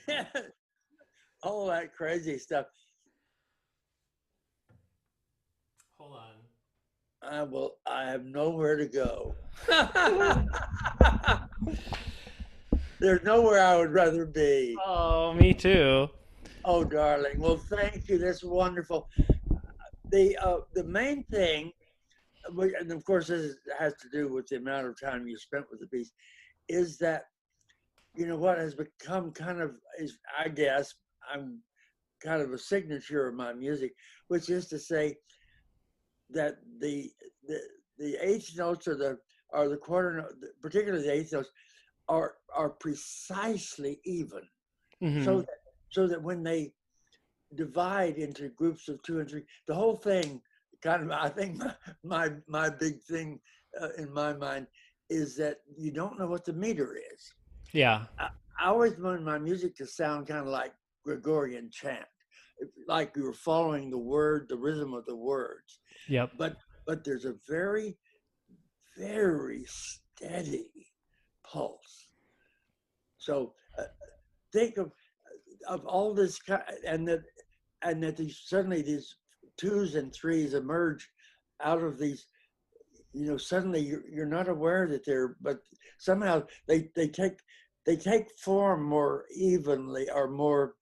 Yeah, all that crazy stuff. Hold on. I have nowhere to go. There's nowhere I would rather be. Oh, me too. Oh, darling. Well, thank you. That's wonderful. The main thing, and of course this has to do with the amount of time you spent with the piece, is that what has become kind of is, I guess, I'm kind of a signature of my music, which is to say that the the eighth notes or the quarter note, particularly the eighth notes, are precisely even, so Hmm. that so that when they divide into groups of two and three, the whole thing kind of, I think my big thing in my mind is that you don't know what the meter is. Yeah. I always wanted my music to sound kind of like Gregorian chant, like you were following the rhythm of the words. Yep. But there's a very, very steady pulse. So think of all this, and that suddenly these twos and threes emerge out of these. Suddenly you're not aware that they're, but somehow they take form more evenly or more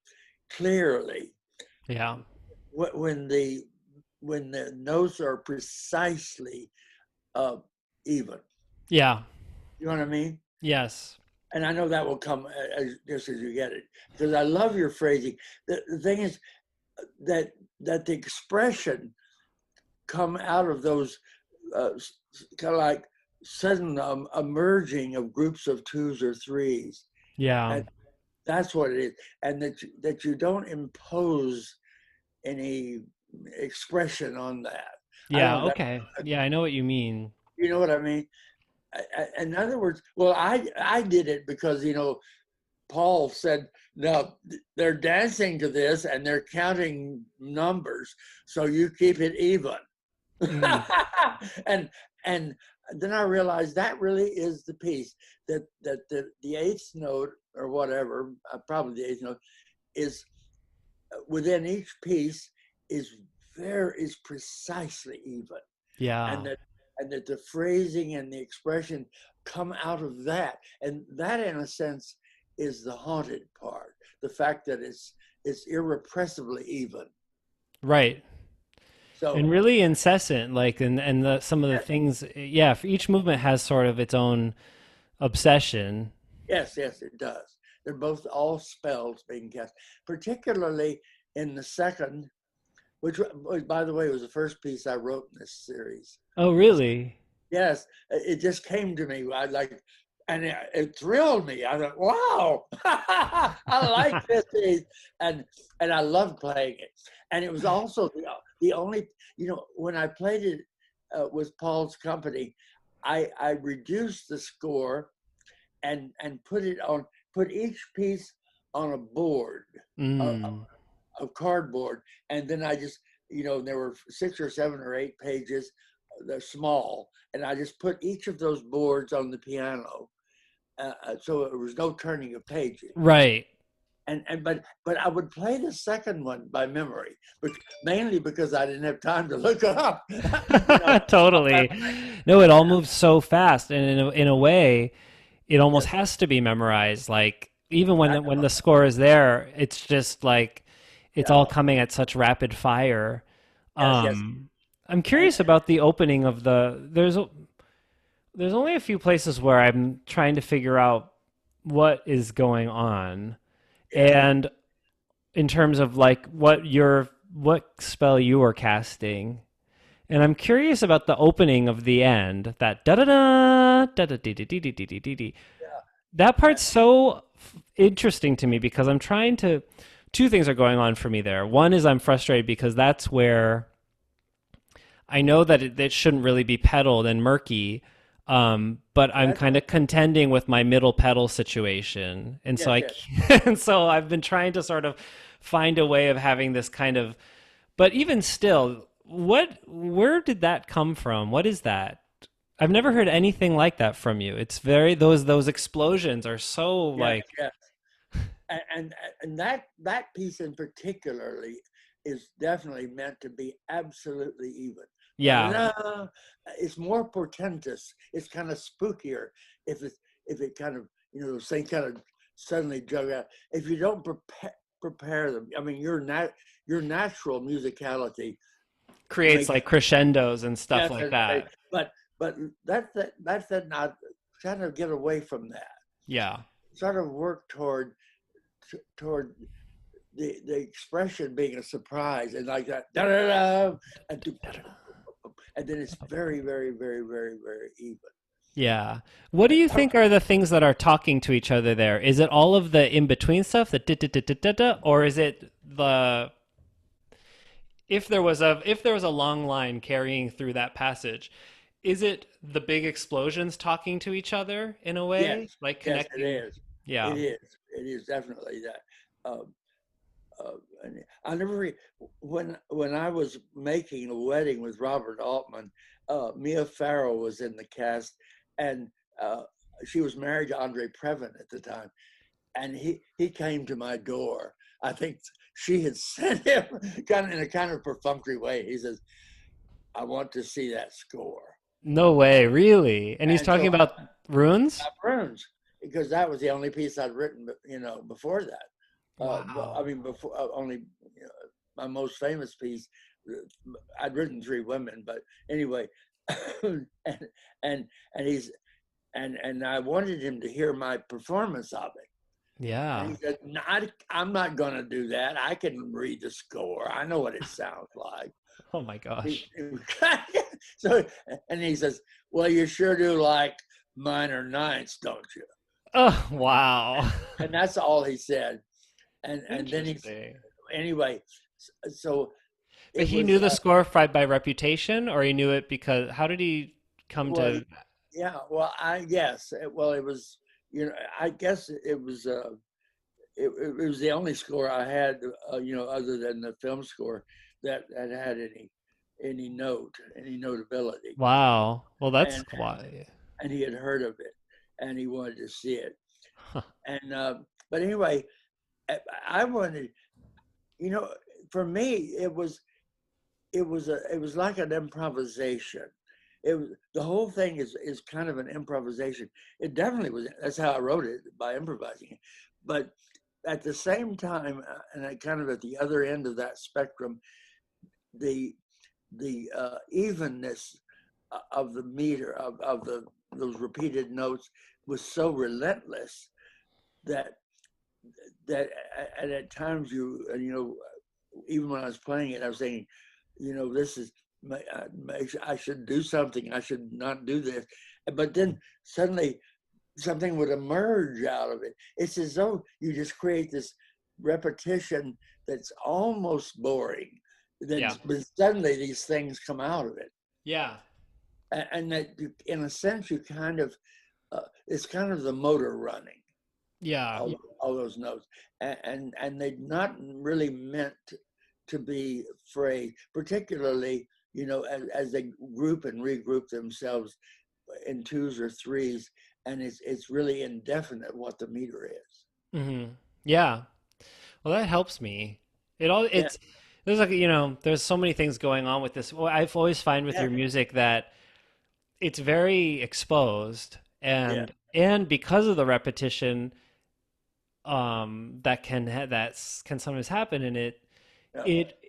clearly Yeah. when the notes are precisely uh, even. Yeah. You know what I mean? Yes. And I know that will come just as you get it, because I love your phrasing. The thing is that the expression come out of those kind of like sudden emerging of groups of twos or threes, Yeah. and that's what it is. And that you don't impose any expression on that. I don't Yeah. know if Okay. Yeah, I know what you mean. you know what I mean. In other words, well, I did it because Paul said, no, they're dancing to this and they're counting numbers, so you keep it even. Mm. and and then I realized that really is the piece, that the eighth note or whatever, probably the eighth note, is within each piece is is precisely even, Yeah. and that the phrasing and the expression come out of that, and that in a sense is the haunted part, the fact that it's irrepressibly even. Right. So And really incessant, like, and some of the yes, things, yeah, for each movement has sort of its own obsession. yes, it does. They're both all spells being cast, particularly in the second, which by the way was the first piece I wrote in this series. Oh, really? Yes, it just came to me. I like, and it thrilled me. I thought, wow, I like this piece, and I loved playing it. And it was also the only, when I played it with Paul's company, I reduced the score and put each piece on a board Mm. of cardboard, and then I just, there were 6 or 7 or 8 pages. They're small, and I just put each of those boards on the piano, so there was no turning of pages. Right. But I would play the second one by memory, but mainly because I didn't have time to look up. All that. Totally. No, it all moves so fast, and in a way, it almost Yes, has to be memorized. Like even when I when know. the score is there, it's just like it's all Yeah. coming at such rapid fire. Yes. Um, I'm And, curious about the opening of there's only a few places where I'm trying to figure out what is going on, yes. and in terms of like what spell you are casting. And I'm curious about the opening of the end, that da da da da da dee dee dee dee dee dee dee. That Yeah. part's so interesting to me because I'm trying to. Two things are going on for me there. One is I'm frustrated because that's where I know that it shouldn't really be pedaled and murky, but I'm That's kind of contending with my middle pedal situation, and so yes, I yes. and so I've been trying to sort of find a way of having this kind of. But even still, where did that come from? What is that? I've never heard anything like that from you. It's very those explosions are so Yes, like yes. and that piece in particularly is definitely meant to be absolutely even. Yeah. Da-da-da. It's more portentous. It's kind of spookier if it kind of, you know, those things kind of suddenly jug out. If you don't prepare them, I mean, your natural musicality Creates makes, like crescendos and stuff yes, like that. but that's not kind of get away from that. Yeah. Sort of work toward the expression being a surprise and like that, da, da, da, and then it's very, very, very, very, very even. Yeah. What do you think are the things that are talking to each other there? Is it all of the in between stuff, the da, da, da, da, da, da, or is it the if there was a long line carrying through that passage, is it the big explosions talking to each other in a way, Yes, like yes, it connecting? is. Yeah. It is definitely that. Um, and I never when I was making a wedding with Robert Altman, Mia Farrow was in the cast, and uh, she was married to Andre Previn at the time, and he came to my door. I think she had sent him kind of in a kind of perfunctory way. He says, "I want to see that score." No way, really. And he's And so talking about runes? Bruns, because that was the only piece I'd written, you know, before that. I Wow. mean, before only, you know, my most famous piece, I'd written Three Women, but anyway, and and and he's and I wanted him to hear my performance of it. And Yeah. he said, "Not, I'm not going to do that. I can read the score. I know what it sounds like." Oh my He, gosh. so, and he says, "Well, you sure do like minor ninths, don't you?" Oh, And, wow. and that's all he said. And then he's Interesting. anyway. So But it he was knew the score by reputation, or he knew it because how did he come well, to? yeah. Well, I guess. Well, it was. You know, I guess it was. It was the only score I had. You know, other than the film score that had any notability. Wow. Well, that's And why. and he had heard of it, and he wanted to see it. Huh. And but anyway, I wanted. You know, for me, it was like an improvisation. It was the whole thing is kind of an improvisation. It definitely was. That's how I wrote it, by improvising it. But at the same time, and I kind of at the other end of that spectrum, the evenness of the meter of those repeated notes was so relentless that and at times you know, even when I was playing it, I was thinking, you know, this is I should do something. I should not do this. But then suddenly something would emerge out of it. It's as though you just create this repetition that's almost boring. Then Yeah. but suddenly these things come out of it, Yeah. and that in a sense you kind of it's kind of the motor running Yeah. all those notes, and they're not really meant to be phrased, particularly, you know, as they group and regroup themselves in twos or threes, and it's really indefinite what the meter is. Yeah. Well, that helps me. It all Yeah, it's there's like there's so many things going on with this. Well, I've always find with yeah, your music that it's very exposed yeah, and because of the repetition that can sometimes happen in it, yeah,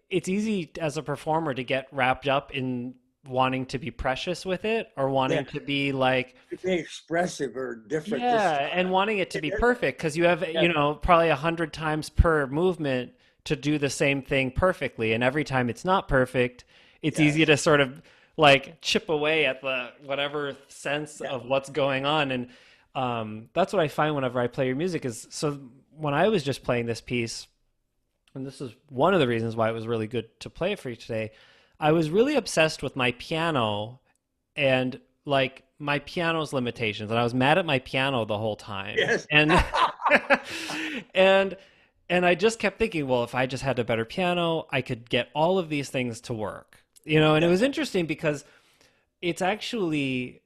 it's easy as a performer to get wrapped up in wanting to be precious with it or yeah. wanting to be like To be expressive or different this yeah, time. and wanting it to It be isn't. perfect because you have, Yeah, probably 100 times per movement to do the same thing perfectly. And every time it's not perfect, it's easy yes, to sort of like chip away at the whatever sense yeah, of what's going on. And that's what I find whenever I play your music is so when I was just playing this piece, and this is one of the reasons why it was really good to play it for you today, I was really obsessed with my piano and like my piano's limitations and I was mad at my piano the whole time yes. and and I just kept thinking, well, if I just had a better piano I could get all of these things to work, and it Yeah, was interesting because it's actually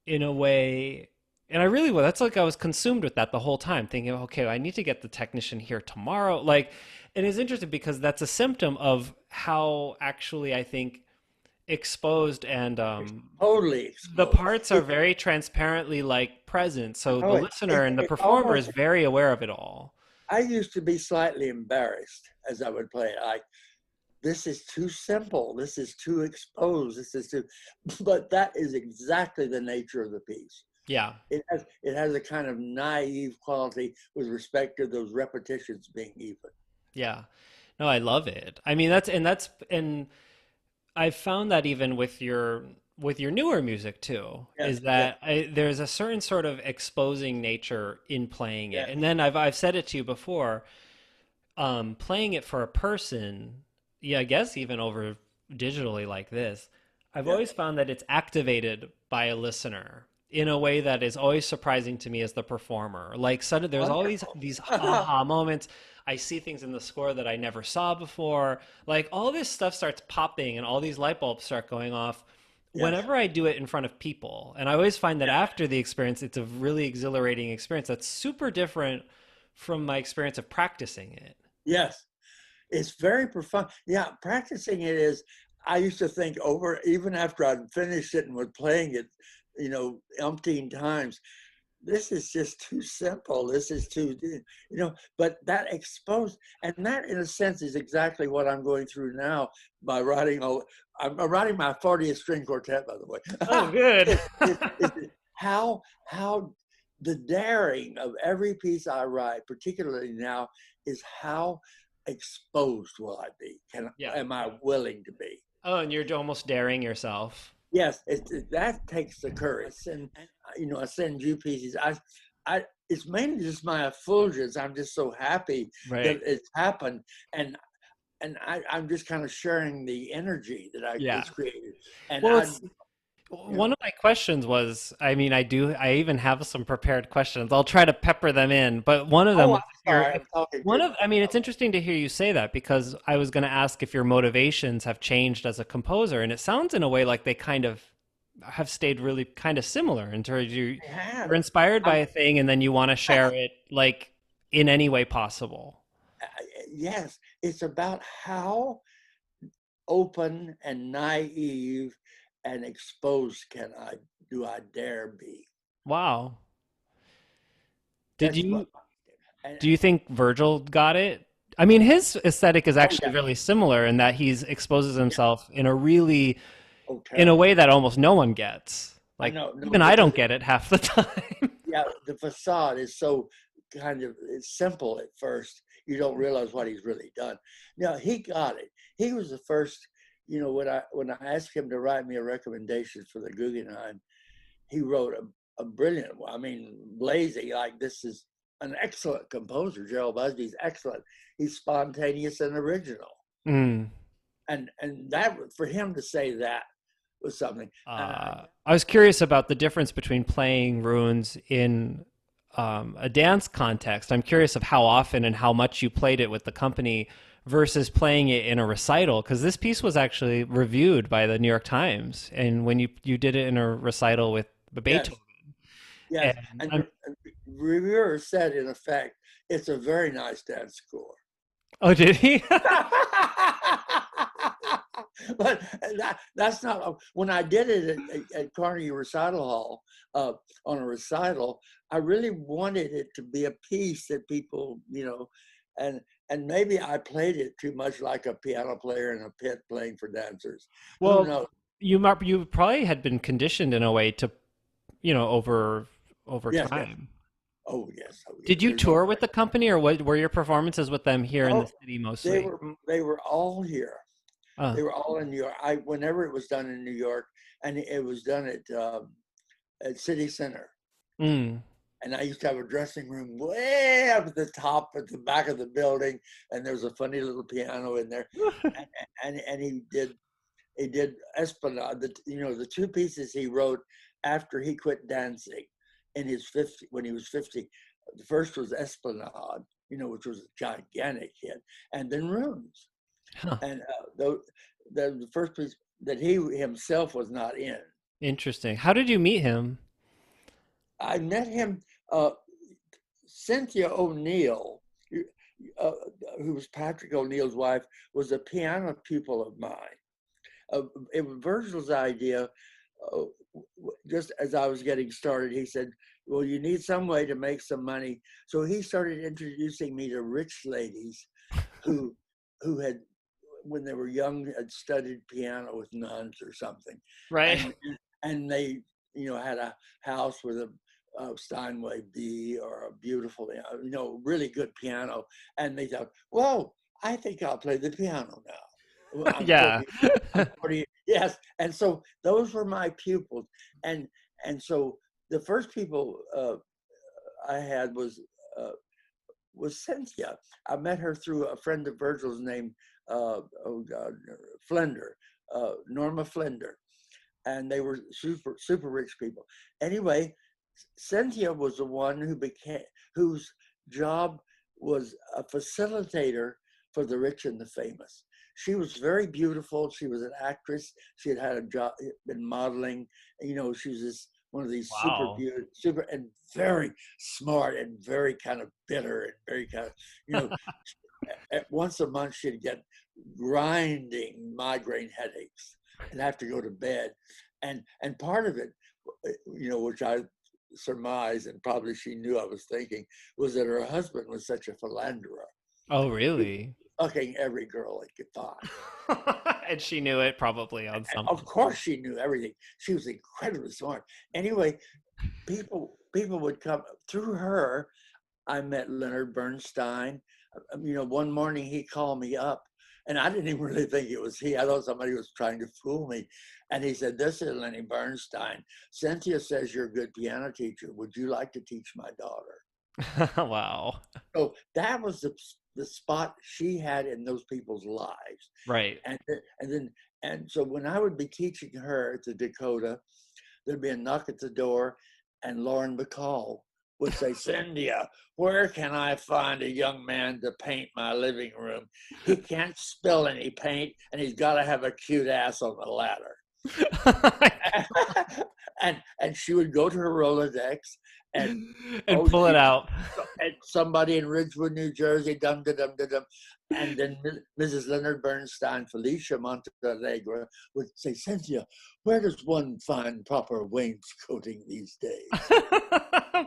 in a way And I really was, that's like I was consumed with that the whole time, thinking, okay, I need to get the technician here tomorrow. Like, and it's interesting because that's a symptom of how actually I think exposed and Totally the exposed. parts are It, very transparently like present. So the oh, listener and the it's performer is almost. very aware of it all. I used to be slightly embarrassed as I would play it. Like, this is too simple. This is too exposed. This is too. But that is exactly the nature of the piece. Yeah. It has a kind of naive quality with respect to those repetitions being even. Yeah. No, I love it. I mean, and I've found that even with your newer music too, Yes, is yes, that there's a certain sort of exposing nature in playing it. yes. And then I've said it to you before, playing it for a person, yeah, I guess even over digitally like this, I've Yeah. always found that it's activated by a listener in a way that is always surprising to me as the performer. Like suddenly there's always Wonderful. these aha moments. I see things in the score that I never saw before. Like all this stuff starts popping and all these light bulbs start going off Yes. whenever I do it in front of people. And I always find that Yeah. after the experience, it's a really exhilarating experience that's super different from my experience of practicing it. Yes. It's very profound. Yeah, practicing it is. I used to think over, even after I'd finished it and was playing it, umpteen times. This is just too simple. This is too. But that exposed, and that in a sense is exactly what I'm going through now by writing. I'm writing my 40th string quartet, by the way. Oh, good. It's how the daring of every piece I write, particularly now, is how exposed will I be? Yeah. Am I willing to be? Oh, and you're almost daring yourself. Yes, that takes the courage. And I send you pieces. It's mainly just my effulgence. I'm just so happy that Right. it's happened, and I'm just kind of sharing the energy that Yeah. it's created. And Well, I, it's one of my questions was, I mean, I even have some prepared questions. I'll try to pepper them in, but one of them oh, was I'm sorry, I'm talking one too of, much. I mean, it's interesting to hear you say that because I was going to ask if your motivations have changed as a composer, and it sounds in a way like they kind of have stayed really kind of similar in terms I you're have. inspired by I'm, a thing and then you want to share it like in any way possible. yes, it's about how open and naive and exposed do I dare be? Wow. Did That's what. you And, Do you think Virgil got it? I mean, his aesthetic is oh actually yeah, really similar in that he's exposes yeah. himself Oh, in a terrible. way that almost no one gets. I Like know, no, even I because don't get it half the time. yeah, the facade is so it's simple at first. You don't realize what he's really done. No, he got it. He was the first. When I asked him to write me a recommendation for the Guggenheim, he wrote a brilliant one. I mean, blazing like this is an excellent composer. Gerald Busby's excellent. He's spontaneous and original, Mm. and that for him to say that was something. I was curious about the difference between playing runes in a dance context. I'm curious of how often and how much you played it with the company versus playing it in a recital, because this piece was actually reviewed by the New York Times, and when you did it in a recital with Yes, Beethoven, yes, and and I'm, the reviewer said, in effect, it's a very nice dance score. oh, did he? But that's not when I did it at Carnegie Recital Hall on a recital. I really wanted it to be a piece that people, and maybe I played it too much like a piano player in a pit playing for dancers. Who Well, knows? you probably had been conditioned in a way to, over Yes, yes. time. Oh, yes. Oh, yes. Did you There's no tour with question. the company, or what were your performances with them here in the No, city they mostly? were they were all here. Uh, They were all in New York. Whenever it was done in New York, and it was done at City Center. mm. And I used to have a dressing room way up at the top at the back of the building, and there was a funny little piano in there. And he did Esplanade, the two pieces he wrote after he quit dancing in his 50 when he was 50. The first was Esplanade, which was a gigantic hit, and then Runes. Huh. And the first piece that he himself was not in. Interesting. How did you meet him? I met him, Cynthia O'Neill, uh, who was Patrick O'Neill's wife, was a piano pupil of mine. It was Virgil's idea. Uh, just as I was getting started, he said, well, you need some way to make some money. So he started introducing me to rich ladies who had, when they were young, had studied piano with nuns or something. Right. And they, had a house with a Steinway B or a beautiful, really good piano. And they thought, whoa, I think I'll play the piano now. I'm Yeah. 40, I'm 40, yes. And so those were my pupils. And so the first people I had was Cynthia. I met her through a friend of Virgil's named Flender, Norma Flender, and they were super rich people. Anyway, Cynthia was the one whose job was a facilitator for the rich and the famous. She was very beautiful. She was an actress. She had a job, been modeling. She was one of these super Wow. beautiful, super and very smart and very kind of bitter and very kind of, once a month she'd get grinding migraine headaches and have to go to bed. And part of it, which I surmise, and probably she knew I was thinking, was that her husband was such a philanderer. Oh, really? Fucking every girl he could find. And she knew it probably on some. Of course she knew everything. She was incredibly smart. Anyway, people would come through her. I met Leonard Bernstein. One morning he called me up, and I didn't even really think it was he. I thought somebody was trying to fool me. And he said, this is Lenny Bernstein. Cynthia says you're a good piano teacher. Would you like to teach my daughter? Wow. So that was the spot she had in those people's lives. Right. And so when I would be teaching her at the Dakota, there'd be a knock at the door, and Lauren Bacall would say, Cynthia, where can I find a young man to paint my living room? He can't spill any paint, and he's got to have a cute ass on the ladder. and she would go to her Rolodex and pull it out. And somebody in Ridgewood, New Jersey, dum dum dum dum, and then Mrs. Leonard Bernstein, Felicia Montenegro would say, Cynthia, where does one find proper wainscoting these days?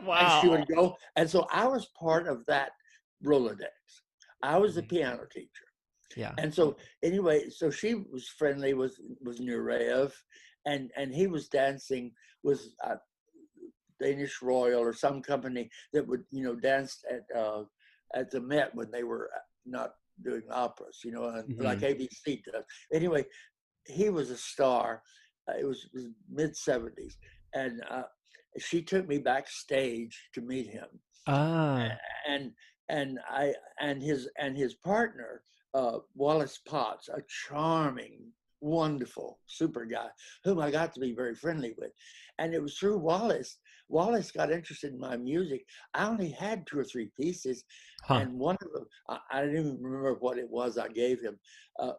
Wow. And she would go, and so I was part of that Rolodex. I was the piano teacher. Yeah. And so anyway, so she was friendly with Nureyev, and he was dancing with Danish Royal or some company that would dance at the Met when they were not doing operas, and like ABC does. Anyway, he was a star. It was mid-70s, and she took me backstage to meet him. And his partner, Wallace Potts, a charming, wonderful, super guy, whom I got to be very friendly with. And it was through Wallace got interested in my music. I only had 2 or 3 pieces, and one of them, I didn't even remember what it was I gave him,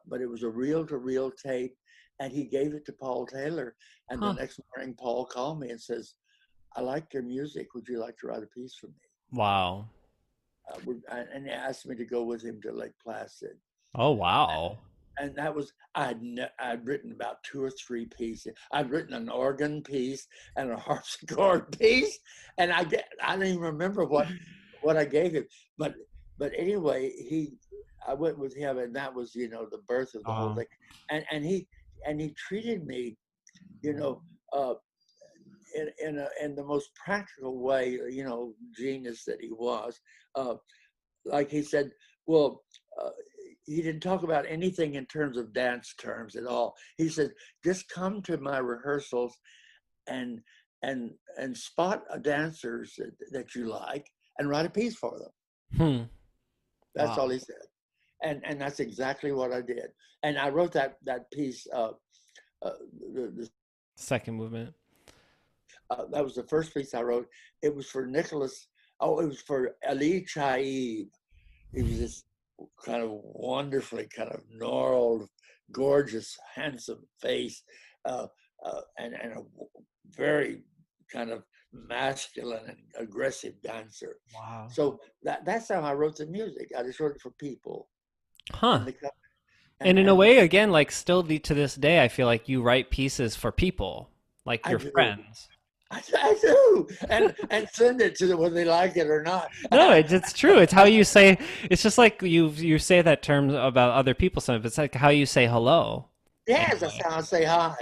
but it was a reel-to-reel tape, and he gave it to Paul Taylor. And the next morning, Paul called me and says, I like your music. Would you like to write a piece for me? Wow. And he asked me to go with him to Lake Placid. Oh, wow. And that was, I'd written about 2 or 3 pieces. I'd written an organ piece and a harpsichord piece, and I don't even remember what I gave him. But anyway, I went with him, and that was the birth of the whole thing. And he treated me, in the most practical way, genius that he was. Like he said, well. He didn't talk about anything in terms of dance terms at all. He said, just come to my rehearsals and spot dancers that you like and write a piece for them. That's all he said. And that's exactly what I did. And I wrote that piece, the second movement. That was the first piece I wrote. It was for it was for Ali Chaib. He was this kind of wonderfully kind of gnarled, gorgeous, handsome face, and a very kind of masculine and aggressive dancer. Wow. So that's how I wrote the music. I just wrote it for people. Huh. And the And in a and way, again, like still to this day, I feel like you write pieces for people, like I your do. friends. I do, and send it to them whether they like it or not. No, it's true. It's how you say. It's just like you say that term about other people. Sometimes it's like how you say hello. In Yes, a that's way. how I say hi.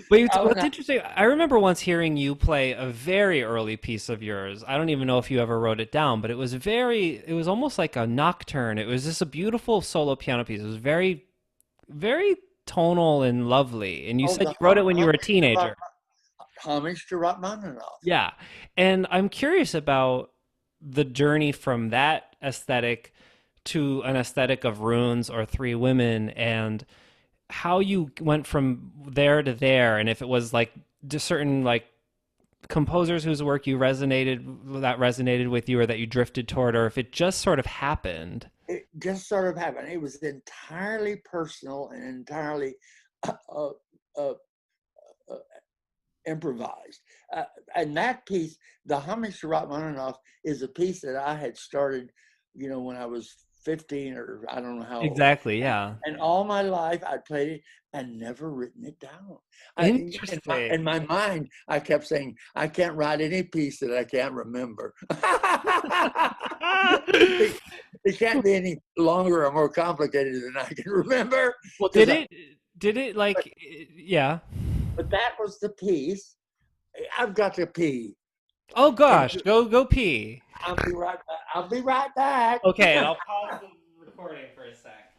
But Oh, what's interesting, I remember once hearing you play a very early piece of yours. I don't even know if you ever wrote it down, but it was almost like a nocturne. It was just a beautiful solo piano piece. It was very, very tonal and lovely. And you oh, said the you wrote it when you were a Rach- teenager. homage to Rachmaninoff. Yeah. And I'm curious about the journey from that aesthetic to an aesthetic of runes or three women and how you went from there to there and if it was like just certain like composers whose work you resonated with you or that you drifted toward or if it just sort of happened. It just sort of happened. It was entirely personal and entirely uh, uh, uh, improvised. And that piece, the homage to Rachmaninoff, is a piece that I had started, when I was 15 or I don't know how old. Exactly, yeah. And all my life I played it and never written it down. Interesting. In my mind, I kept saying, I can't write any piece that I can't remember. It can't be any longer or more complicated than I can remember. Well, Because did it like yeah. but that was the piece. I've got to pee. Oh Can gosh, you, go pee. I'll be right back. I'll be right back. Okay, I'll pause the recording for a sec.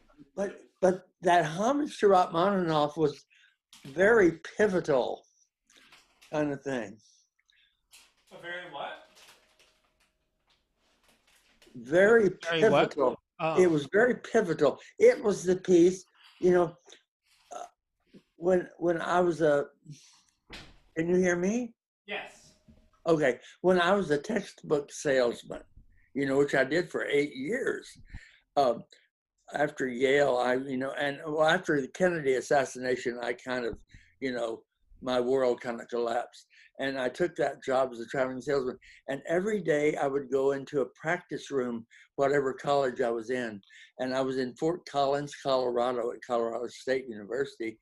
But that homage to Rachmaninoff was very pivotal kind of thing. A very what? Very Very what? pivotal. Oh. It was very pivotal. It was the piece, when I was can you hear me? Yes. Okay. When I was a textbook salesman, which I did for 8 years, after Yale, after the Kennedy assassination, I kind of, my world kind of collapsed. And I took that job as a traveling salesman. And every day I would go into a practice room, whatever college I was in. And I was in Fort Collins, Colorado, at Colorado State University.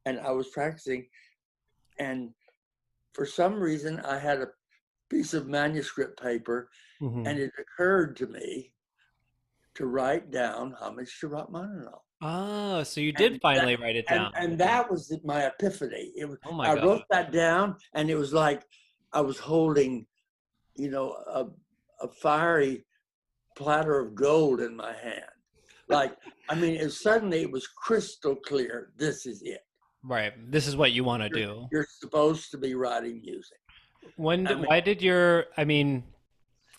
And I was practicing. And for some reason, I had a piece of manuscript paper, and it occurred to me to write down homage to Rachmaninoff. Oh, so you did finally write it down. And that was my epiphany. Oh my I God. wrote that down, and it was like I was holding, a fiery platter of gold in my hand. Like, suddenly it was crystal clear. This is it. Right. This is what you want to do. You're supposed to be writing music. Why did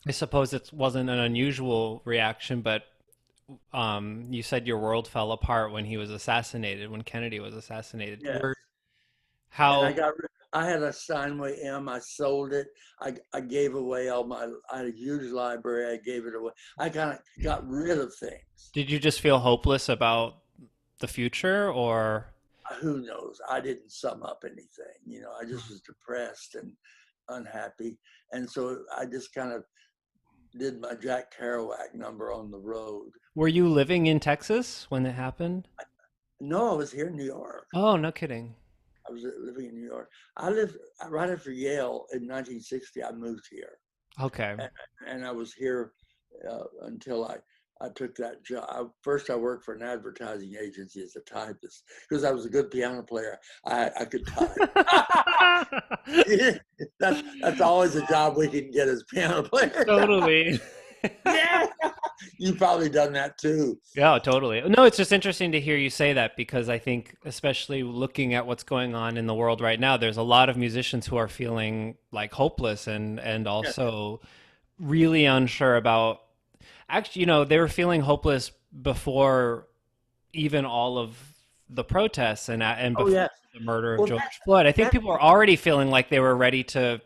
I suppose it wasn't an unusual reaction, but you said your world fell apart when he was assassinated, when Kennedy was assassinated. Yes. How? And I had a Steinway M. I sold it. I gave away I had a huge library. I gave it away. I kind of got rid of things. Did you just feel hopeless about the future, or? Who knows? I didn't sum up anything. I just was depressed and unhappy. And so I just kind of did my Jack Kerouac number on the road. Were you living in Texas when it happened? No, I was here in New York. Oh, no kidding. I was living in New York. I lived right after Yale in 1960. I moved here. Okay. And I was here until I took that job. First, I worked for an advertising agency as a typist because I was a good piano player. I could type. That's always a job we can get as piano players. Totally. Yeah, you've probably done that too. Yeah, totally. No, it's just interesting to hear you say that because I think, especially looking at what's going on in the world right now, there's a lot of musicians who are feeling like hopeless and also really unsure about. Actually, they were feeling hopeless before even all of the protests and before the murder of George Floyd. I think people were already feeling like they were ready to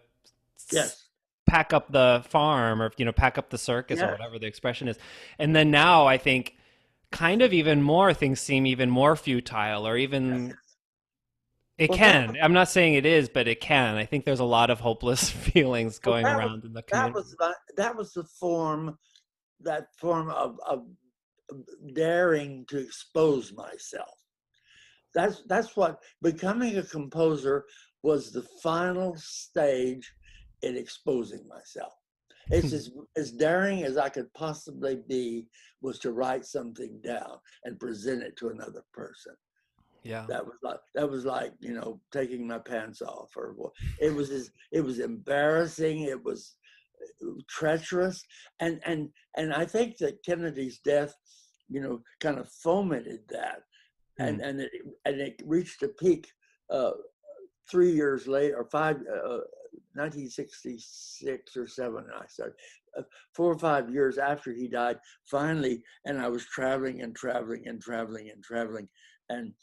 pack up the farm or pack up the circus or whatever the expression is. And then now I think kind of even more things seem even more futile or even It Well, can. I'm not saying it is, but it can. I think there's a lot of hopeless feelings well, going around in the community. that was the form, of daring to expose myself. That's what becoming a composer was, the final stage in exposing myself. It's as daring as I could possibly be, was to write something down and present it to another person. Yeah. That was like, you know, taking my pants off, or it was embarrassing. It was treacherous, and I think that Kennedy's death, you know, kind of fomented that, Mm. and it reached a peak 3 years later, or 1966 or 7. I started 4 or 5 years after he died. Finally, and I was traveling and traveling and traveling and traveling, and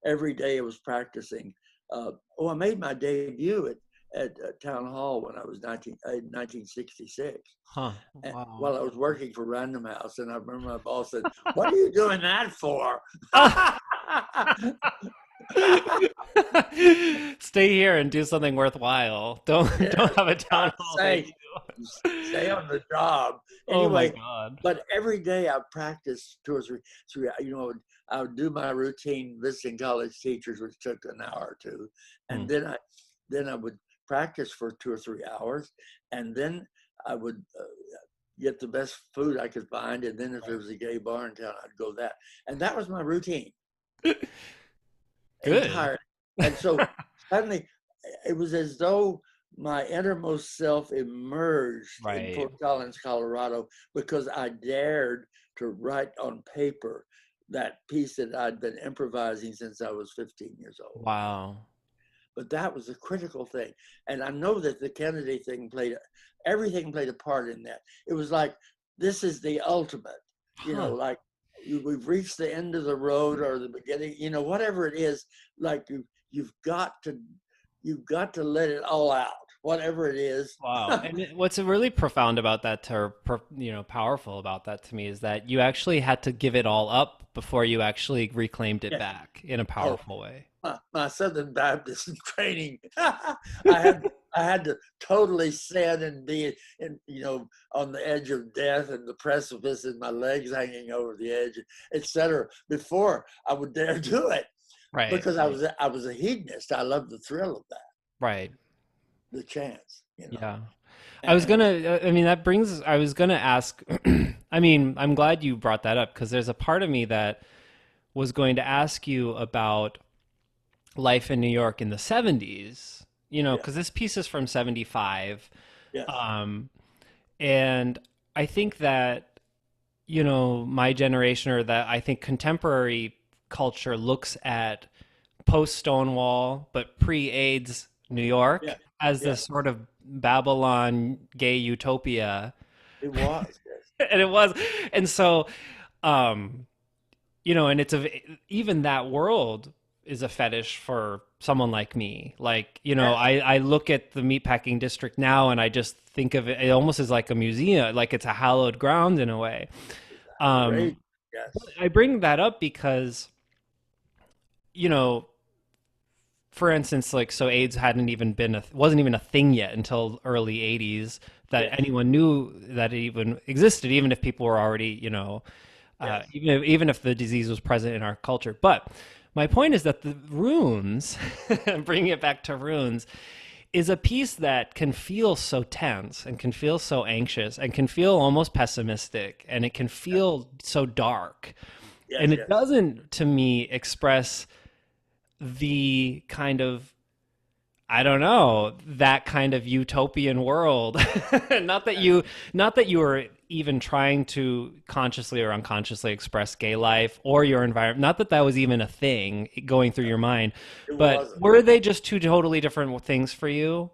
every day I was practicing. I made my debut at Town Hall when I was 1966. Huh. And Wow. while I was working for Random House, and I remember my boss said, "What are you doing that for?" Stay here and do something worthwhile. Don't Yeah, don't have a town hall say, debut. stay on the job. Oh my Anyway, God. but every day I practiced 2 or 3, you know, I would do my routine visiting college teachers, which took an hour or two. Hmm. And then I would practice for 2 or 3 hours. And then I would get the best food I could find. And then if there was a gay bar in town, I'd go that. And that was my routine. Good. Entire. And so suddenly it was as though my innermost self emerged in Right. Fort Collins, Colorado, because I dared to write on paper that piece that I'd been improvising since I was 15 years old. Wow. But that was a critical thing. And I know that the Kennedy thing everything played a part in that. It was like, this is the ultimate, you know, Huh. like we've reached the end of the road or the beginning, you know, whatever it is, like you've got to let it all out, whatever it is. Wow. And what's really profound about that, or powerful about that to me, is that you actually had to give it all up before you actually reclaimed it Yeah. back in a Oh, powerful way. my Southern Baptist training, I had to totally sit and be you know, on the edge of death and the precipice and my legs hanging over the edge, etc., before I would dare do it, Right. because I was a hedonist. I loved the thrill of that, Right. the chance, you know. Yeah. I was And gonna, I mean, I was gonna ask, I mean, I'm glad you brought that up because there's a part of me that was going to ask you about life in New York in the 70s, yeah, because this piece is from 75. yes, Um, and I think that, my generation, or that I think contemporary culture looks at post Stonewall, but pre AIDS New yeah, York as yeah. this sort of Babylon gay utopia. It was, yes, And it was. And so, um, and even that world is a fetish for someone like me. Like, yes, I look at the meatpacking district now and I just think of it almost as like a museum, like it's a hallowed ground in a way. outrageous, Um, yes, I bring that up because, you know, for instance, like, so AIDS hadn't even wasn't even a thing yet until early 80s that yes, anyone knew that it even existed, even if people were already, yes, even if the disease was present in our culture. But my point is that the runes, bringing it back to runes, is a piece that can feel so tense and can feel so anxious and can feel almost pessimistic and it can feel so dark. yes, And it yes. doesn't, to me, express the kind of, I don't know, that kind of utopian world. not that you were even trying to consciously or unconsciously express gay life or your environment. Not that that was even a thing going through your mind, It but wasn't. were they just two totally different things for you?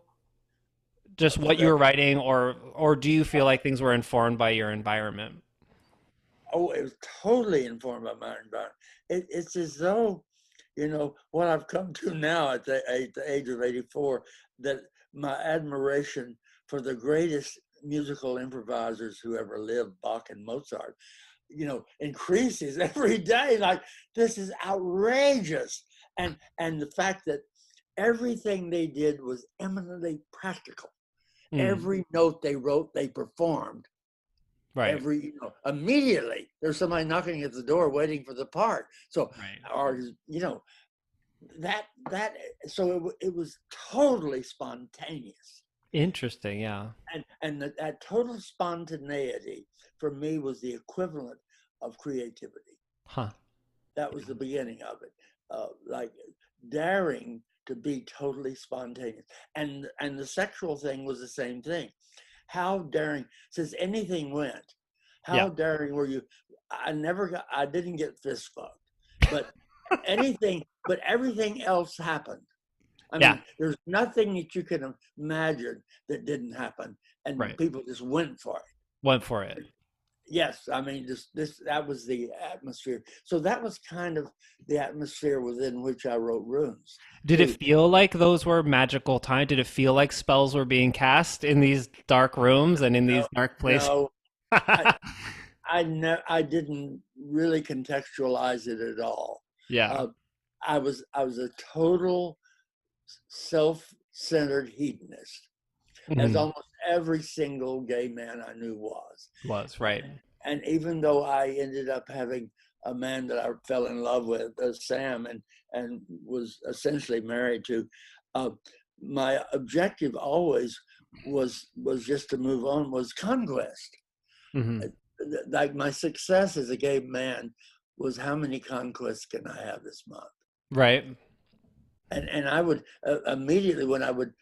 Just what you That, were writing, or do you feel like things were informed by your environment? oh, it was totally informed by my environment. It's as though, you know, what I've come to now at the age of 84, that my admiration for the greatest musical improvisers who ever lived, Bach and Mozart, you know, increases every day. Like, this is outrageous. And the fact that everything they did was eminently practical. Mm, Every note they wrote, they performed. right. Immediately there's somebody knocking at the door waiting for the part. So, Right. or that so it was totally spontaneous. Interesting. Yeah. And that total spontaneity for me was the equivalent of creativity. Huh. That was the beginning of it, like daring to be totally spontaneous. And the sexual thing was the same thing. How daring, since anything went, Yeah. how daring were you? I didn't get fist fucked, but everything else happened. I Yeah. mean, there's nothing that you can imagine that didn't happen, and Right. people just went for it. Went for it. Yes, I mean, this that was the atmosphere. So that was kind of the atmosphere within which I wrote runes. Did it The feel like those were magical time? Did it feel like spells were being cast in these dark rooms and in these no, dark places? no, I didn't really contextualize it at all. Yeah. Uh, I was a total self-centered hedonist, as Mhm. almost every single gay man I knew was. Was right. And even though I ended up having a man that I fell in love with, Sam, and was essentially married to, uh, my objective always was just to move on, was conquest. Hmm. Like my success as a gay man was how many conquests can I have this month? Right. And I would immediately, when I would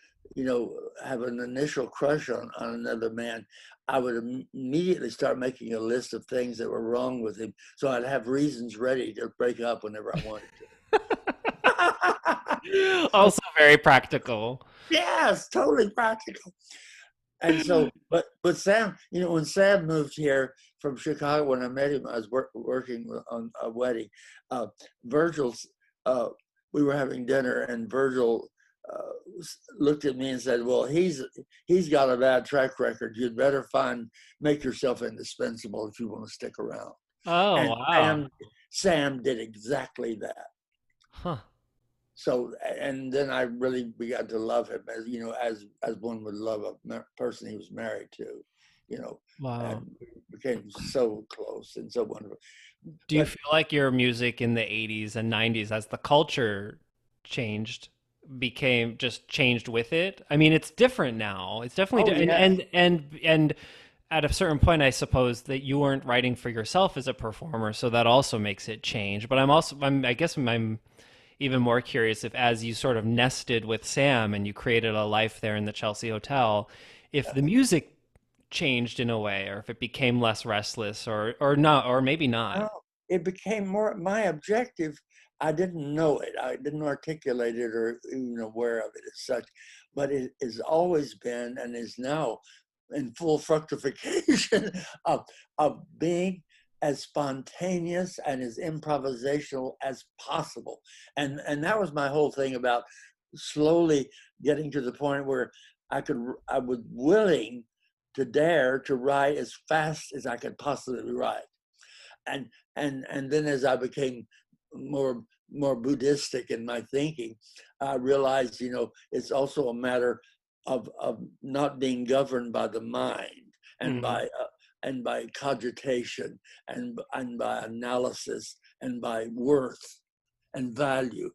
have an initial crush on another man, I would immediately start making a list of things that were wrong with him, so I'd have reasons ready to break up whenever I wanted to. So Also very practical. yes, totally practical. And so, but Sam, when Sam moved here from Chicago, when I met him, I was working on a wedding. uh, Virgil's uh, we were having dinner, and Virgil looked at me and said, "Well, he's got a bad track record. You'd better make yourself indispensable if you want to stick around." Oh, And wow. Sam did exactly that. Huh. So, and then I really began to love him, as one would love a person he was married to, Wow. and became so close and so wonderful. Do you But feel like your music in the 80s and 90s, as the culture changed, became just changed with it? I mean, it's different now. It's definitely oh yes, and at a certain point, I suppose that you weren't writing for yourself as a performer, so that also makes it change. But I guess I'm even more curious if, as you sort of nested with Sam and you created a life there in the Chelsea Hotel, if the music changed in a way, or if it became less restless, or not, or maybe not. no, it became more my objective. I didn't know it. I didn't articulate it or even aware of it as such, but it has always been and is now in full fructification of being as spontaneous and as improvisational as possible. And that was my whole thing about slowly getting to the point where I was willing to dare to write as fast as I could possibly write. And and then as I became more Buddhistic in my thinking, I realized, it's also a matter of not being governed by the mind and Hmm. by cogitation and by analysis and by worth and value.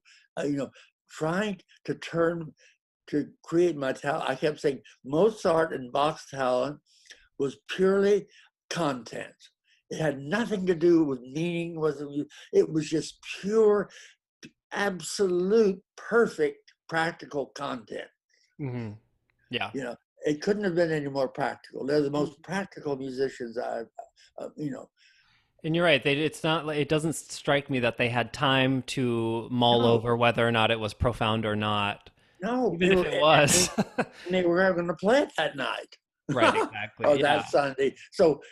Trying to create my talent. I kept saying Mozart and Bach's talent was purely content. It had nothing to do with meaning. It was just pure, absolute, perfect, practical content. Hmm. Yeah. You know, it couldn't have been any more practical. They're the most practical musicians I've, uh, you know. And you're right. It's not like, it doesn't strike me that they had time to mull No, over whether or not it was profound or not, no, even if it was. and they were going to play it that night. Right, exactly. Or Yeah. that Sunday. So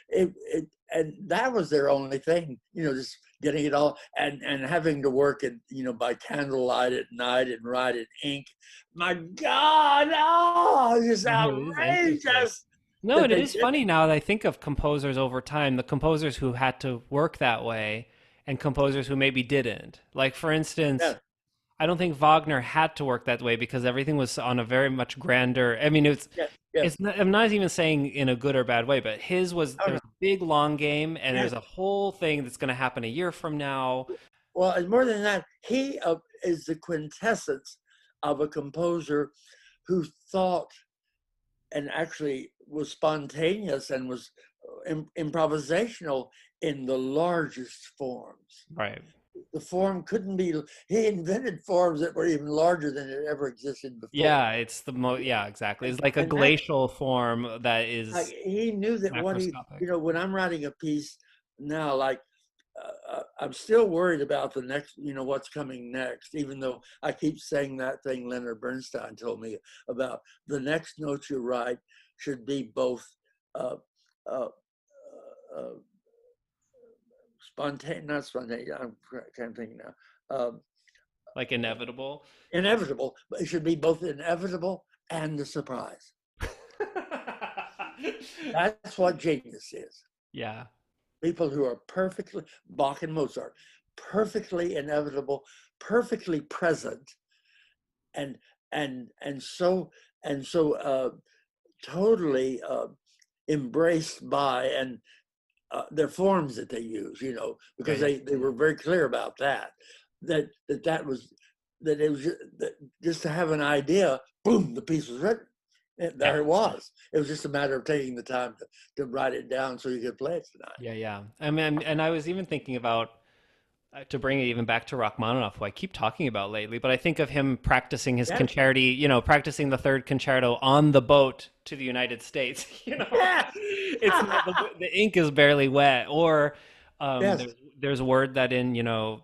and that was their only thing, just getting it all and having to work it, by candlelight at night and write in ink. My God, oh, it's just No, it is interesting. outrageous No, that and it they is did. funny now that I think of composers over time, the composers who had to work that way and composers who maybe didn't. Like, for instance, Yeah, I don't think Wagner had to work that way because everything was on a very much grander. I mean, Yeah, yeah. it's not, I'm not even saying in a good or bad way, but his was Oh, no. there's a big long game, and Yeah. there's a whole thing that's going to happen a year from now. Well, and more than that, he is the quintessence of a composer who thought and actually was spontaneous and was improvisational in the largest forms. Right. The form couldn't be, he invented forms that were even larger than it ever existed before. Yeah, it's the yeah, exactly. It's like a And that, glacial form that like, is he knew that what he, macroscopic. when I'm writing a piece now, like, I'm still worried about the next, what's coming next, even though I keep saying that thing Leonard Bernstein told me about the next note you write should be both uh, uh, uh, spontaneous, not spontaneous, I can't think now, Like inevitable. inevitable, but it should be both inevitable and a surprise. That's what genius is. Yeah. People who are perfectly, Bach and Mozart, perfectly inevitable, perfectly present, and so totally embraced by and their forms that they use, because Right. they were very clear about that was that it was just to have an idea, boom, the piece was written. There Yeah. it was. It was just a matter of taking the time to write it down so you could play it tonight. Yeah, yeah. I mean, and I was even thinking about to bring it even back to Rachmaninoff, who I keep talking about lately, but I think of him practicing his Yes. concerti, practicing the third concerto on the boat to the United States. Yes. It's the ink is barely wet. Or Yes. there's a word that in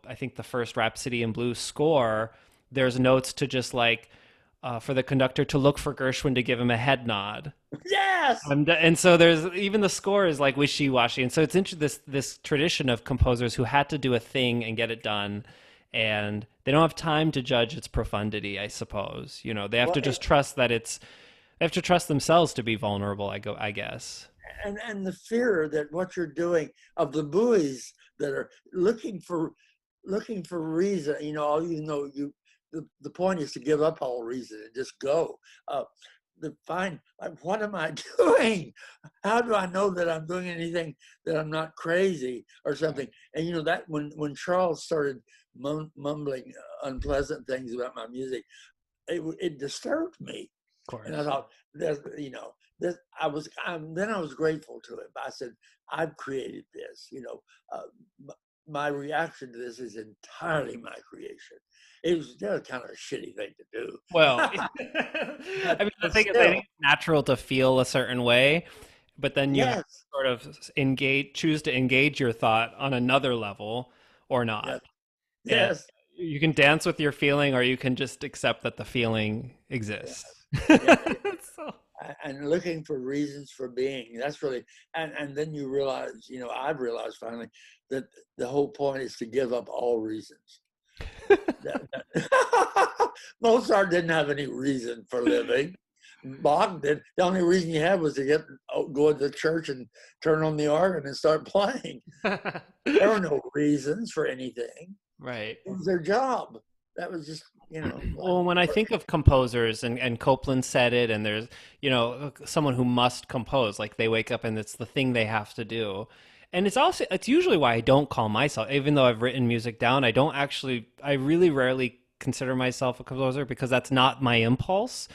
I think the first Rhapsody in Blue score, there's notes to just like for the conductor to look for Gershwin to give him a head nod. Yes. And so there's even the score is like wishy-washy, and so it's this tradition of composers who had to do a thing and get it done, and they don't have time to judge its profundity, I suppose. They have Well, to just trust that they have to trust themselves to be vulnerable, I guess. and the fear that what you're doing of the buoys that are looking for reason, even though the point is to give up all reason and just go. To find, like, what am I doing? How do I know that I'm doing anything, that I'm not crazy or something? And that when Charles started mumbling unpleasant things about my music, it disturbed me. Of course. And I thought, this, then I was grateful to him. I said, I've created this. My reaction to this is entirely my creation. It was kind of a shitty thing to do. Well, I mean, the thing is, I still, think it's natural to feel a certain way, but then you have to yes, sort of choose to engage your thought on another level or yes, not. And yes, you can dance with your feeling, or you can just accept that the feeling yes, exists. yeah. So, And looking for reasons for being. That's really, and then you realize, I've realized finally that the whole point is to give up all reasons. Mozart didn't have any reason for living. Bach did. The only reason you had was to go to the church and turn on the organ and start playing. There were no reasons for anything. right. It was their job. That was just, Well, when I think of composers, and Copeland said it, and there's, someone who must compose, like they wake up and it's the thing they have to do. And it's usually why I don't call myself, even though I've written music down, I really rarely consider myself a composer because that's not my impulse.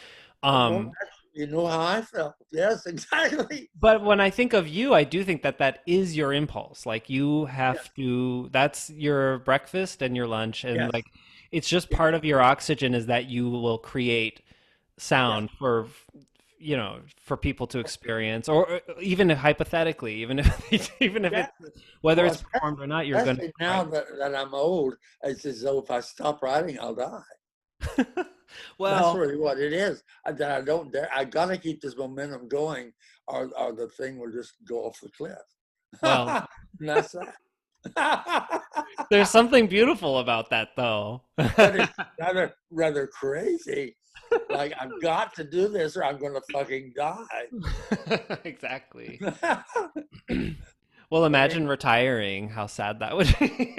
well, Um, you know how I felt. Yes, exactly. but when I think of you, I do think that is your impulse. Like you Yes, have to, that's your breakfast and your lunch. And yes, like, it's just yes, part of your oxygen is that you will create yes. sound for people to experience, or even hypothetically, even if even if Yeah. it's whether Well, it's performed or not, you're going to especially now that I'm old, it's as though if I stop writing, I'll die. That's well, really what it is. That I don't dare. I gotta keep this momentum going, or the thing will just go off the cliff. well, And that's that. there's something beautiful about that, though. But it's rather crazy. Like, I've got to do this, or I'm going to fucking die. Exactly. Well, But imagine retiring. How sad that would be.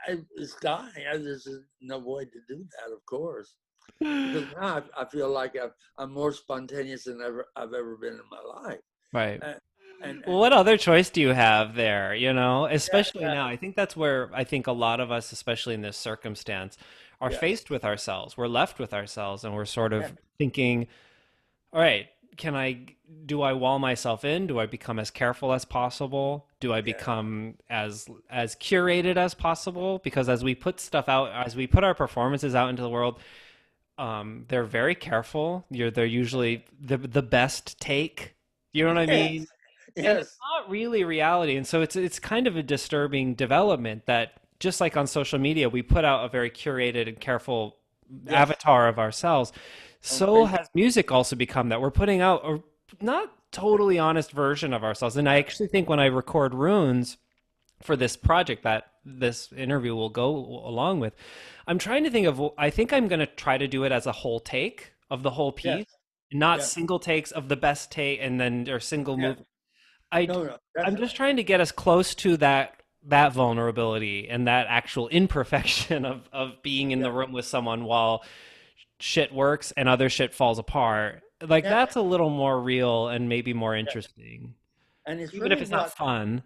it's dying. There's no way to do that, of course, because now I feel like I'm more spontaneous than I've ever been in my life. Right. And, Well, and what other choice do you have there? yeah, Especially now. I think that's where I think a lot of us, especially in this circumstance, are yes, faced with ourselves. We're left with ourselves and we're sort yeah, of thinking, all right, do I wall myself in? Do I become as careful as possible? Do I yeah, become as curated as possible? Because as we put stuff out, as we put our performances out into the world, they're very careful. They're usually the best take. You know what I yes, mean? And it's yes, not really reality. And so it's kind of a disturbing development that just like on social media, we put out a very curated and careful yes. avatar of ourselves. On So Facebook, has music also become that. We're putting out a not totally honest version of ourselves. And I actually think when I record runes for this project that this interview will go along with, I'm trying to think of, I think I'm going to try to do it as a whole take of the whole yes, piece, not yes, single takes of the best take and then or single yes. move. I No, no, I'm definitely. just trying to get as close to that vulnerability and that actual imperfection of being in Yeah, the room with someone while shit works and other shit falls apart. Like yeah, that's a little more real and maybe more yeah. interesting, And it's even if really it's not fun.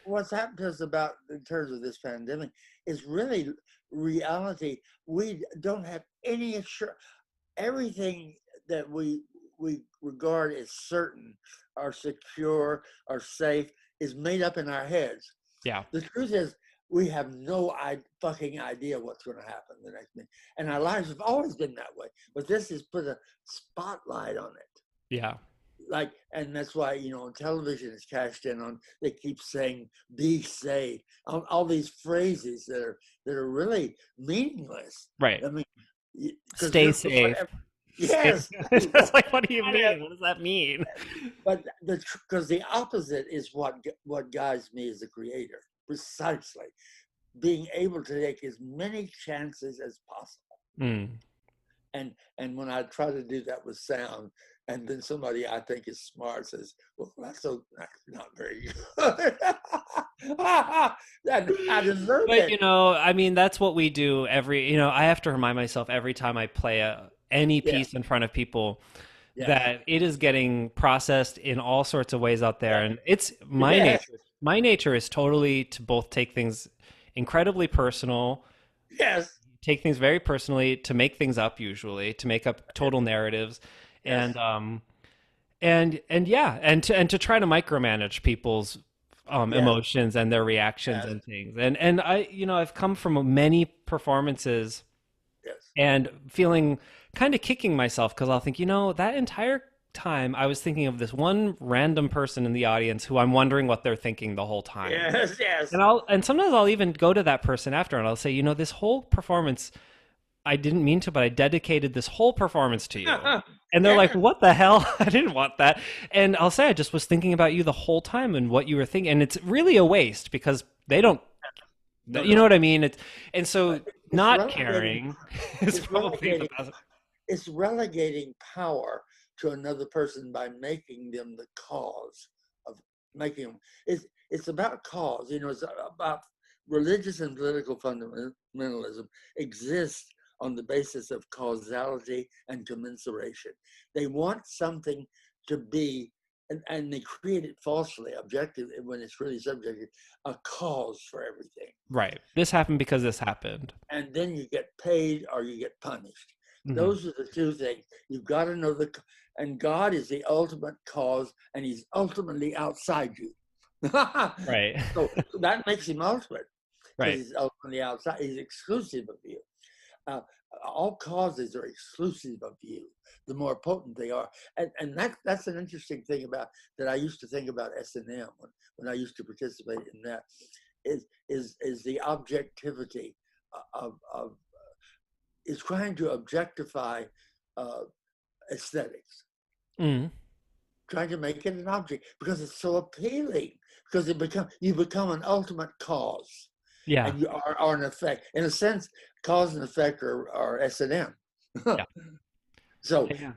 what's happened to us about in terms of this pandemic is really reality. We don't have any assurance. Everything that we regard as certain, or secure, or safe, is made up in our heads. Yeah. The truth is, we have no fucking idea what's going to happen the next minute, and our lives have always been that way. But this has put a spotlight on it. Yeah. Like, and that's why, on television is cashed in on, they keep saying be safe, all these phrases that are really meaningless. Right. I mean, because Stay you're safe. whatever. Stay. Yes. It's like, what do you mean? What does that mean? But because the opposite is what guides me as a creator, precisely being able to take as many chances as possible. Mm. And when I try to do that with sound, and then somebody I think is smart says, "Well, that's not very good." I deserve But it. I mean, that's what we do I have to remind myself every time I play any Yeah, piece in front of people yes, that it is getting processed in all sorts of ways out there. yeah, And it's my yes, nature. My nature is totally to both take things incredibly personal, yes, take things very personally, to make things up usually, to make up total narratives. yes, And and yeah, and to try to micromanage people's yes, emotions and their reactions yes, and things. And I've come from many performances yes. and feeling kind of kicking myself because I'll think, that entire time I was thinking of this one random person in the audience who I'm wondering what they're thinking the whole time. Yes, yes. And sometimes I'll even go to that person after and I'll say, this whole performance, I didn't mean to, but I dedicated this whole performance to you. And they're like, Yes. what the hell? I didn't want that. And I'll say, I just was thinking about you the whole time and what you were thinking. And it's really a waste because they don't, No, you know no. what I mean? And so It's not relegating. caring is It's probably the relegating. best. It's relegating power to another person by making them the cause of making them. It's about cause. It's about religious and political fundamentalism exist on the basis of causality and commensuration. They want something to be, and they create it falsely, objective, when it's really subjective, a cause for everything. Right. This happened because this happened. And then you get paid or you get punished. Hmm. Those are the two things. You've got to know and God is the ultimate cause, and he's ultimately outside you. Right. So that makes him ultimate, because Right. he's ultimately outside. He's exclusive of you. Uh, all causes are exclusive of you. The more potent they are, and that's an interesting thing about that. I used to think about S&M when I used to participate in that. Is the objectivity of is trying to objectify uh, aesthetics, Mm. trying to make it an object because it's so appealing. Because you become an ultimate cause, Yeah. and you are an effect. In a sense, cause and effect are S&M. Yeah. so Yeah.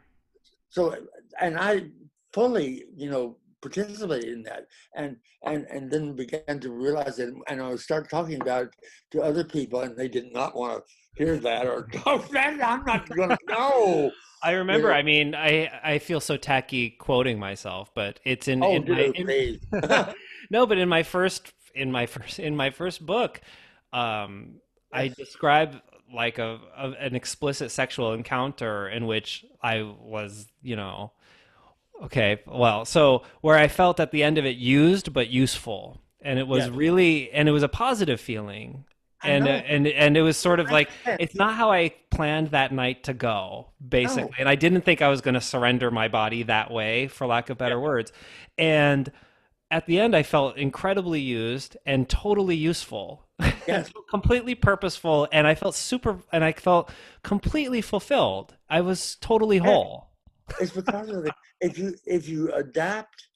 so, and I fully, participated in that, and then began to realize it, and I would start talking about it to other people, and they did not want to hear that or talk that. I'm not going to know. I You remember. know, I mean, I feel so tacky quoting myself, but it's oh, in my dude, please. no, but in my first book, um, I Yes, describe like an explicit sexual encounter in which I was, okay, well, so where I felt at the end of it used but useful, and it was yes, really, and it was a positive feeling, I know. and it was sort of Makes like it's sense. not how I planned that night to go, No, basically, and I didn't think I was going to surrender my body that way, for lack of yeah, better words, and at the end, I felt incredibly used and totally useful. yes, Completely purposeful, and I felt completely fulfilled. I was totally yes. whole. It's because of the if you adapt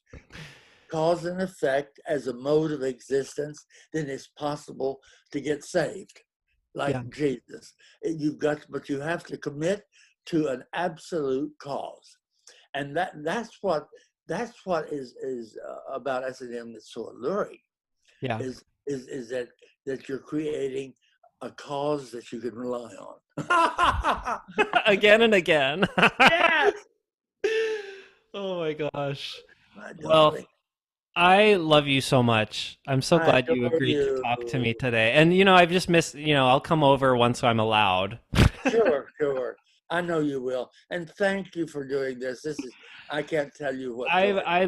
cause and effect as a mode of existence, then it's possible to get saved, like Yeah. Jesus. But you have to commit to an absolute cause, and that's what is about S&M that's so alluring. Yeah. Is that you're creating a cause that you can rely on. Again and again. Yes, Oh my gosh. my Well, darling. I love you so much. I'm so I glad you adore agreed to you. talk to me today. And I've just missed, I'll come over once I'm allowed. Sure, sure. I know you will. And thank you for doing this. I can't tell you what joy. I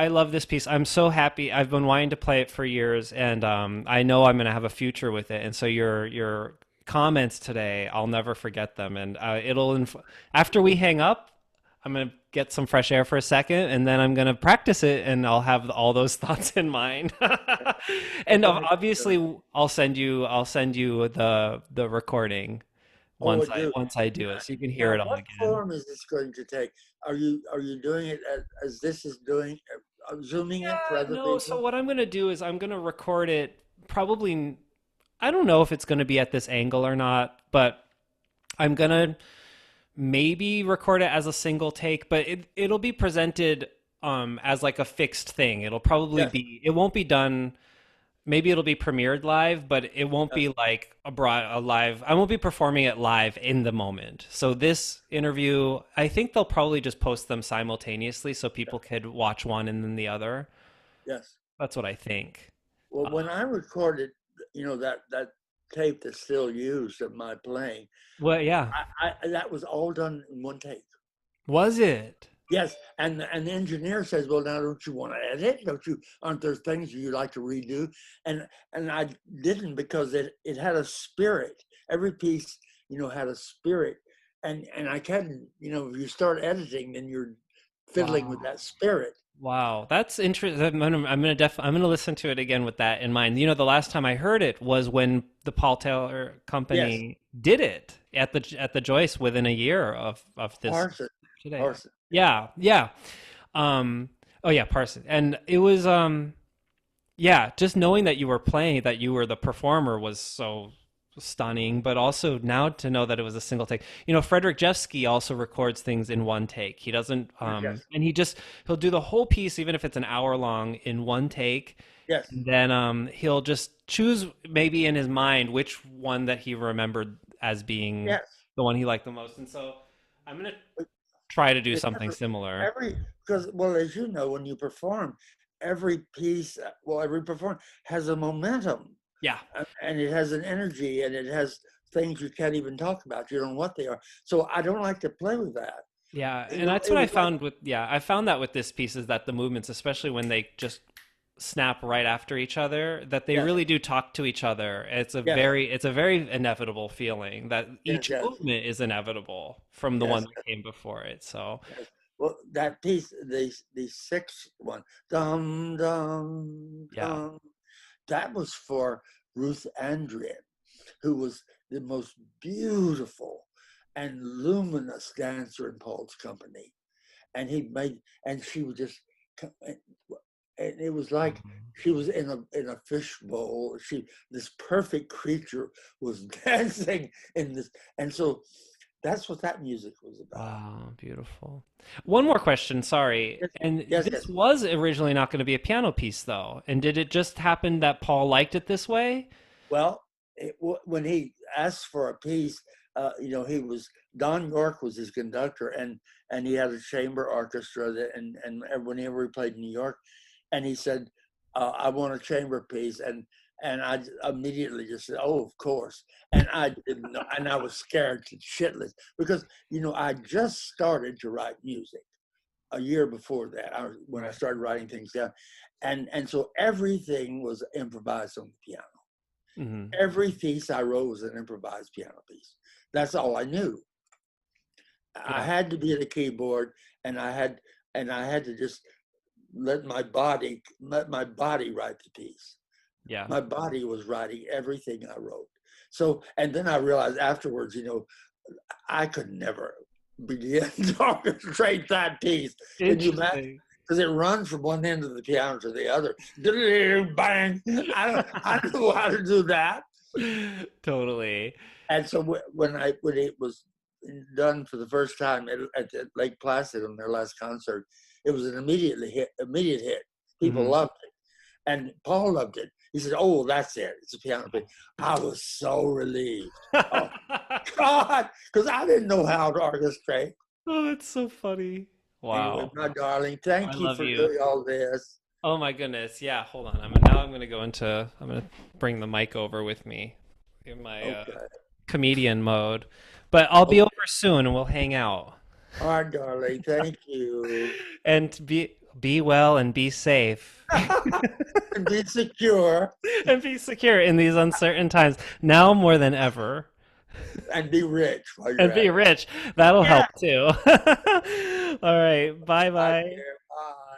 love this piece. I'm so happy. I've been wanting to play it for years, and I know I'm going to have a future with it. And so your comments today, I'll never forget them. And after we hang up, I'm going to get some fresh air for a second, and then I'm going to practice it, and I'll have all those thoughts in mind. And Well, obviously, I'll send you the recording oh, dude. once I do it, so you can hear Now, it all what again. form is this going to take? Are you doing it as this is doing, zooming it for other No, so people? what I'm going to do is I'm going to record it probably, I don't know if it's going to be at this angle or not, but I'm going to maybe record it as a single take, but it'll be presented as like a fixed thing. Yes, It won't be done, maybe it'll be premiered live, but it won't yes, be like a live. I won't be performing it live in the moment. So this interview, I think they'll probably just post them simultaneously so people could watch one and then the other. yes. That's what I think. Well, when I recorded, that tape that's still used of my playing, Well, yeah. that was all done in one take. Was it? Yes, and the engineer says, "Well, now don't you want to edit? Aren't there things you like to redo?" And I didn't, because it had a spirit. Every piece, had a spirit, and I couldn't, if you start editing, then you're fiddling with Wow. that spirit. Wow, that's interesting. I'm gonna listen to it again with that in mind. The last time I heard it was when the Paul Taylor Yes, Company did it at the Joyce within a year of this Parson, today. Parson. Yeah, yeah. Um, oh yeah, Parson. And it was yeah, just knowing that you were playing, that you were the performer was so stunning, but also now to know that it was a single take. Frederick Jeffsky also records things in one take. He doesn't Yes, and he'll do the whole piece even if it's an hour long in one take. yes, And then he'll just choose maybe in his mind which one that he remembered as being yes. the one he liked the most. And so I'm going to try to do something Because similar. well, as you know, when you perform, every piece, every perform has a momentum, Yeah. and it has an energy, and it has things you can't even talk about. You don't know what they are. So I don't like to play with that. Yeah, and that's It what I was like, found I found that with this piece is that the movements, especially when they just snap right after each other, that they yes, really do talk to each other. yes, It's a very inevitable feeling that yes, each yes, movement is inevitable from the one yes, that came before it. So, yes. Well, that piece, the sixth one, dum dum yeah. dum, that was for Ruth Andrian, who was the most beautiful and luminous dancer in Paul's company. And she was just, and it was like Mhm. she was in a fishbowl. This perfect creature was dancing in this. And so That's what that music was about. Wow, beautiful. One more question, sorry. Yes, And yes, this yes. was originally not going to be a piano piece, though. And did it just happen that Paul liked it this way? Well, when he asked for a piece, he was Don York was his conductor, and he had a chamber orchestra that, and whenever he played in New York, and he said, "I want a chamber piece," and I immediately just said, "Oh, of course," and I didn't know, and I was scared to shitless because I just started to write music a year before that, when I Right. started writing things down, and so everything was improvised on the piano. Hmm. Every piece I wrote was an improvised piano piece. That's all I knew. I Yeah. had to be at a keyboard, and I had to just let my body write the piece. Yeah. My body was writing everything I wrote. So, and then I realized afterwards, I could never begin to orchestrate that piece. Can you imagine? Interesting. Because it runs from one end of the piano to the other. Bang! I know how to do that. Totally. And so when it was done for the first time at the Lake Placid on their last concert, it was an immediate hit. People Hmm. loved it, and Paul loved it. He said, "Oh, that's it. It's a piano piece." I was so relieved. Oh God, because I didn't know how to orchestrate. Oh, that's so funny. Anyway, Wow. my darling, I thank you love for you. doing all this. Oh my goodness. Yeah, hold on. I'm going to go into I'm going to bring the mic over with me in my Okay, comedian mode. But I'll be over okay. soon and we'll hang out. All right, darling. Thank you. And be well and be safe. And be secure And be secure in these uncertain times, now more than ever. and be rich while you're And at be it. rich. That'll Yeah. help too. All right. Bye Bye, bye. dear. Bye.